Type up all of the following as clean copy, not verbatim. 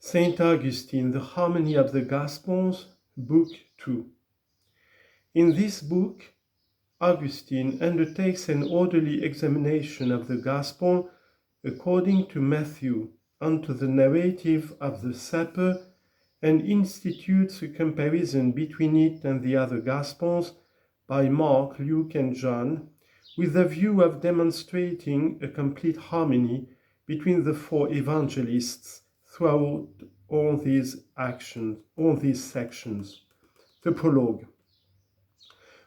Saint Augustine, The Harmony of the Gospels, Book 2. In this book, Augustine undertakes an orderly examination of the Gospel according to Matthew unto the narrative of the Supper, and institutes a comparison between it and the other Gospels by Mark, Luke, and John, with the view of demonstrating a complete harmony between the four evangelists throughout all these sections. The prologue.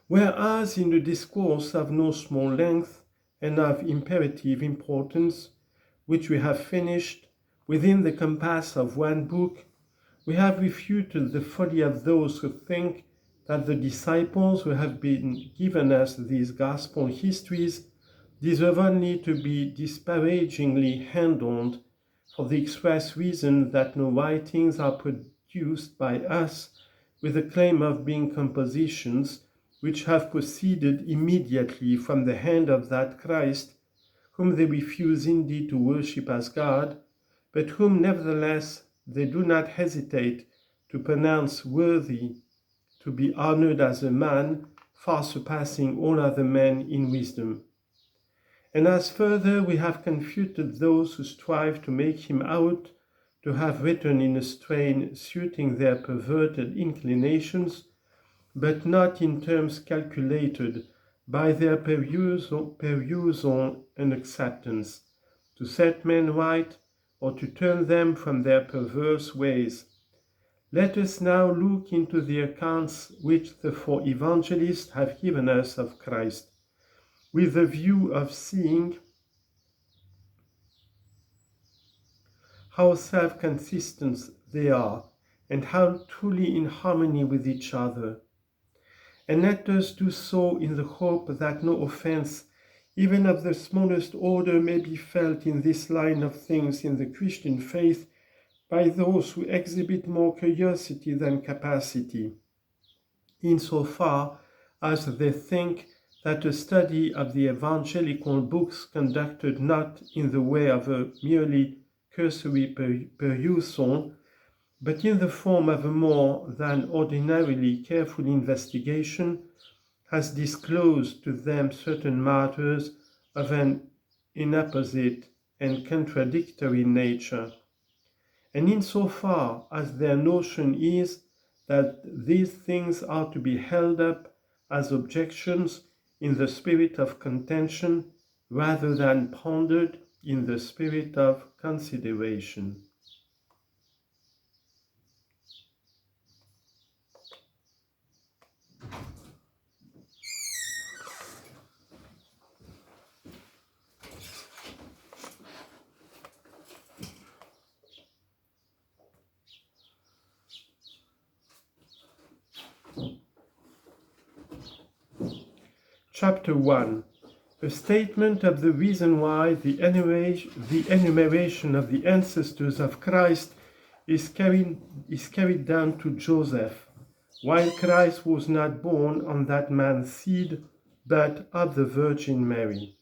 Whereas in a discourse of no small length and of imperative importance, which we have finished within the compass of one book, we have refuted the folly of those who think that the disciples who have been given us these gospel histories deserve only to be disparagingly handled for the express reason that no writings are produced by us with the claim of being compositions which have proceeded immediately from the hand of that Christ, whom they refuse indeed to worship as God, but whom nevertheless they do not hesitate to pronounce worthy to be honored as a man far surpassing all other men in wisdom. And as further we have confuted those who strive to make him out to have written in a strain suiting their perverted inclinations, but not in terms calculated by their perusal and acceptance, to set men right or to turn them from their perverse ways. Let us now look into the accounts which the four evangelists have given us of Christ, with the view of seeing how self-consistent they are and how truly in harmony with each other. And let us do so in the hope that no offense, even of the smallest order, may be felt in this line of things in the Christian faith by those who exhibit more curiosity than capacity, insofar as they think that a study of the evangelical books conducted not in the way of a merely cursory perusal, but in the form of a more than ordinarily careful investigation, has disclosed to them certain matters of an inapposite and contradictory nature. And insofar as their notion is that these things are to be held up as objections in the spirit of contention rather than pondered in the spirit of consideration. Chapter 1. A statement of the reason why the enumeration of the ancestors of Christ is carried down to Joseph, while Christ was not born on that man's seed, but of the Virgin Mary.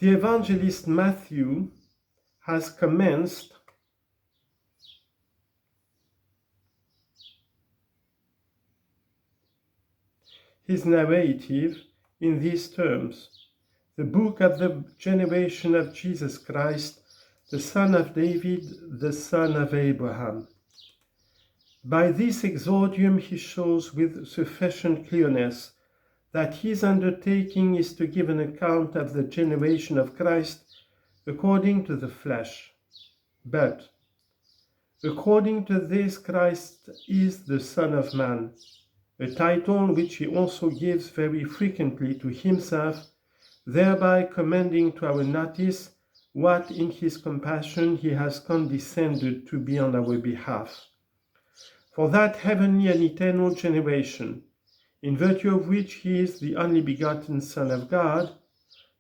The evangelist Matthew has commenced his narrative in these terms: the book of the generation of Jesus Christ, the son of David, the son of Abraham. By this exordium he shows with sufficient clearness that his undertaking is to give an account of the generation of Christ according to the flesh. But according to this, Christ is the Son of Man, a title which he also gives very frequently to himself, thereby commending to our notice what in his compassion he has condescended to be on our behalf. For that heavenly and eternal generation, in virtue of which he is the only begotten Son of God,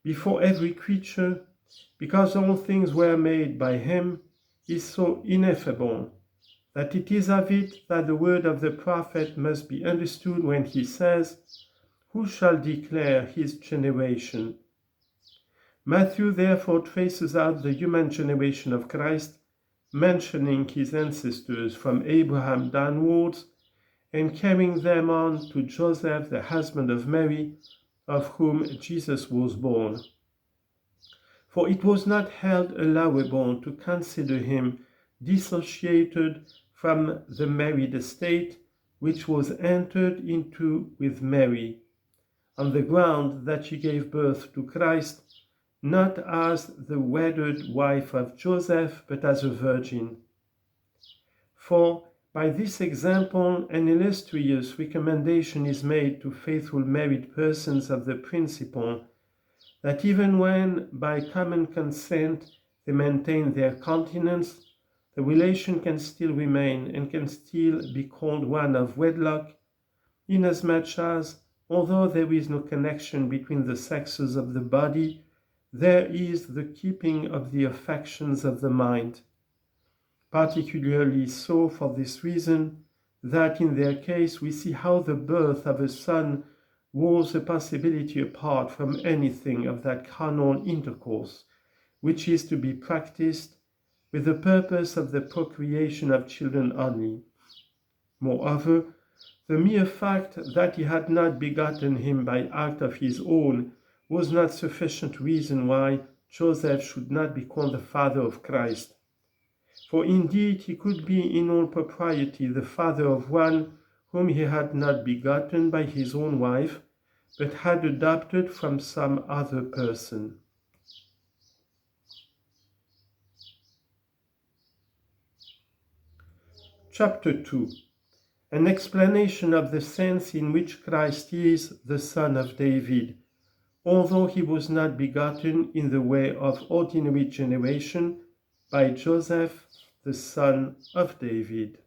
before every creature, because all things were made by him, is so ineffable, that it is of it that the word of the prophet must be understood when he says, "Who shall declare his generation?" Matthew therefore traces out the human generation of Christ mentioning his ancestors from Abraham downwards, and carrying them on to Joseph, the husband of Mary, of whom Jesus was born. For it was not held allowable to consider him dissociated from the married estate which was entered into with Mary, on the ground that she gave birth to Christ, not as the wedded wife of Joseph, but as a virgin. For by this example, an illustrious recommendation is made to faithful married persons of the principle that even when, by common consent, they maintain their continence, the relation can still remain and can still be called one of wedlock, inasmuch as, although there is no connection between the sexes of the body, there is the keeping of the affections of the mind. Particularly so for this reason, that in their case we see how the birth of a son was a possibility apart from anything of that carnal intercourse, which is to be practiced with the purpose of the procreation of children only. Moreover, the mere fact that he had not begotten him by act of his own was not sufficient reason why Joseph should not be called the father of Christ. For indeed he could be in all propriety the father of one whom he had not begotten by his own wife, but had adopted from some other person. Chapter 2. An explanation of the sense in which Christ is the Son of David, although he was not begotten in the way of ordinary generation by Joseph, the son of David.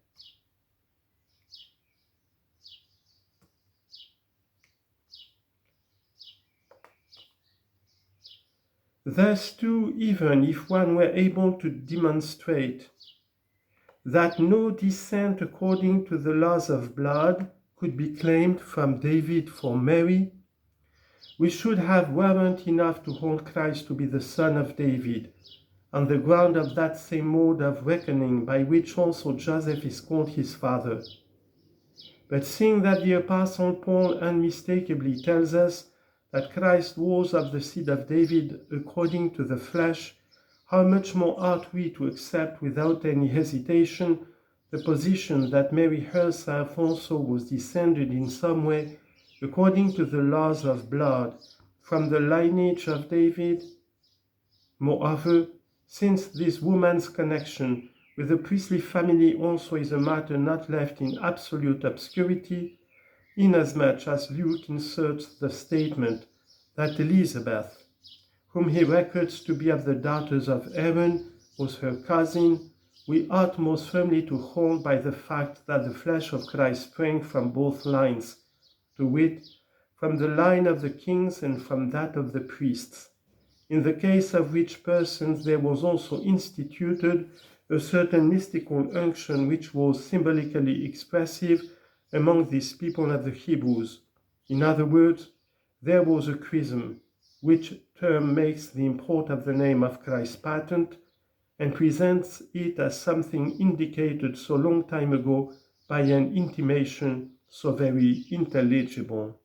Thus too, even if one were able to demonstrate that no descent according to the laws of blood could be claimed from David for Mary, we should have warrant enough to hold Christ to be the son of David, on the ground of that same mode of reckoning by which also Joseph is called his father. But seeing that the Apostle Paul unmistakably tells us that Christ was of the seed of David according to the flesh, how much more ought we to accept without any hesitation the position that Mary herself also was descended in some way according to the laws of blood from the lineage of David? Moreover, since this woman's connection with the priestly family also is a matter not left in absolute obscurity, inasmuch as Luke inserts the statement that Elizabeth, whom he records to be of the daughters of Aaron, was her cousin, we ought most firmly to hold by the fact that the flesh of Christ sprang from both lines, to wit, from the line of the kings and from that of the priests, in the case of which persons there was also instituted a certain mystical unction which was symbolically expressive among these people of the Hebrews. In other words, there was a chrism, which term makes the import of the name of Christ patent and presents it as something indicated so long time ago by an intimation so very intelligible.